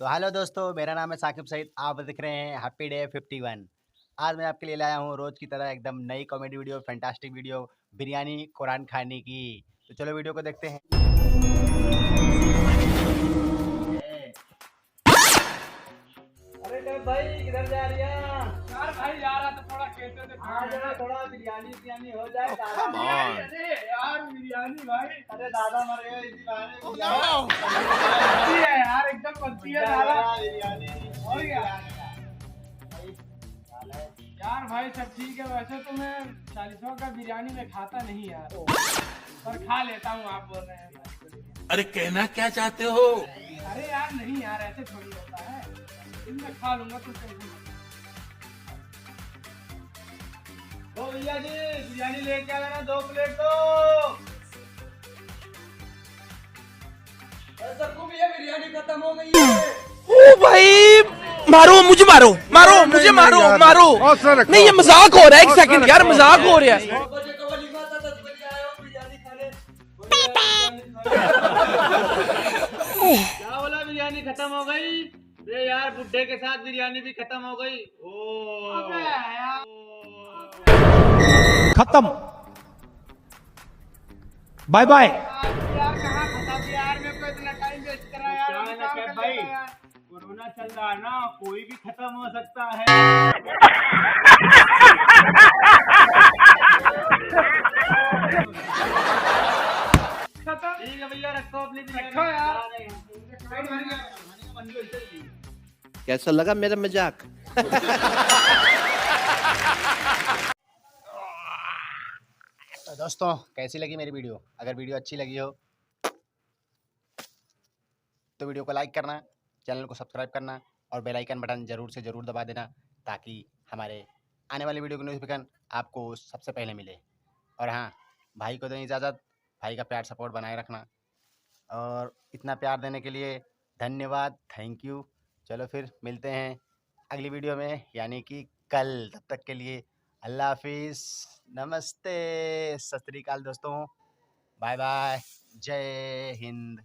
तो हेलो दोस्तों, मेरा नाम है साकिब सईद। आप देख रहे हैं हैप्पी डे 51। आज मैं आपके लिए लाया हूँ रोज की तरह एकदम नई comedy video, fantastic video, biryani Quran खाने की। तो चलो वीडियो को देखते हैं। अरे कब भाई किधर जा रही है? यार भाई जा रहा तो थोड़ा खेतों से आ जरा थोड़ा बिरयानी हो जाए। अरे यार बिरयानी भाई अरे दादा मर गए इसी बहाने बनती है यार, एकदम बनती है दादा। बिरयानी हो गया यार भाई, सब ठीक है। वैसे तो मैं 40 का बिरयानी में खाता नहीं यार, पर खा लेता हूँ। आप बोल रहे हैं अरे कहना क्या चाहते हो? अरे यार नहीं यार, ऐसे थोड़ी होता है। इनमें खा लूंगा तो टेंशन मत। तो भैया जी बिरयानी लेके आ लेना 2 प्लेट दो। सबको भैया बिरयानी खत्म हो गई है। ओ भाई, मारो मुझे, मारो मारो मुझे, मारो मारो। नहीं, ये मजाक हो रहा है। एक सेकंड यार, मजाक हो रहा है। 9 बजे का वलीमा था, 10 बजे आए हो बिरयानी खाने। क्या बोला? बिरयानी खत्म हो गई? अरे यार बुड्ढे के साथ बिरयानी भी खत्म हो गई। अबे यार, खत्म। Bye bye. यार कहाँ फंसा दिया यार मेरे को, इतना टाइम वेस्ट करा यार। क्या अभी ना काम कर कर भाई, लेता यार। कोरोना चल रहा है ना, कोई भी खत्म हो सकता है। खत्म। ठीक है भैया, रखो अपनी रखो यार। कैसा लगा मेरा मजाक? तो दोस्तों, कैसी लगी मेरी वीडियो? अगर वीडियो अच्छी लगी हो तो वीडियो को लाइक करना, चैनल को सब्सक्राइब करना और बेल आइकन बटन ज़रूर से ज़रूर दबा देना, ताकि हमारे आने वाली वीडियो की नोटिफिकेशन आपको सबसे पहले मिले। और हाँ, भाई को दें इजाज़त, भाई का प्यार सपोर्ट बनाए रखना। और इतना प्यार देने के लिए धन्यवाद, थैंक यू। चलो फिर मिलते हैं अगली वीडियो में, यानी कि कल। तब तक के लिए अल्लाह हाफिज़, नमस्ते, सत श्री अकाल दोस्तों, बाय बाय, जय हिंद।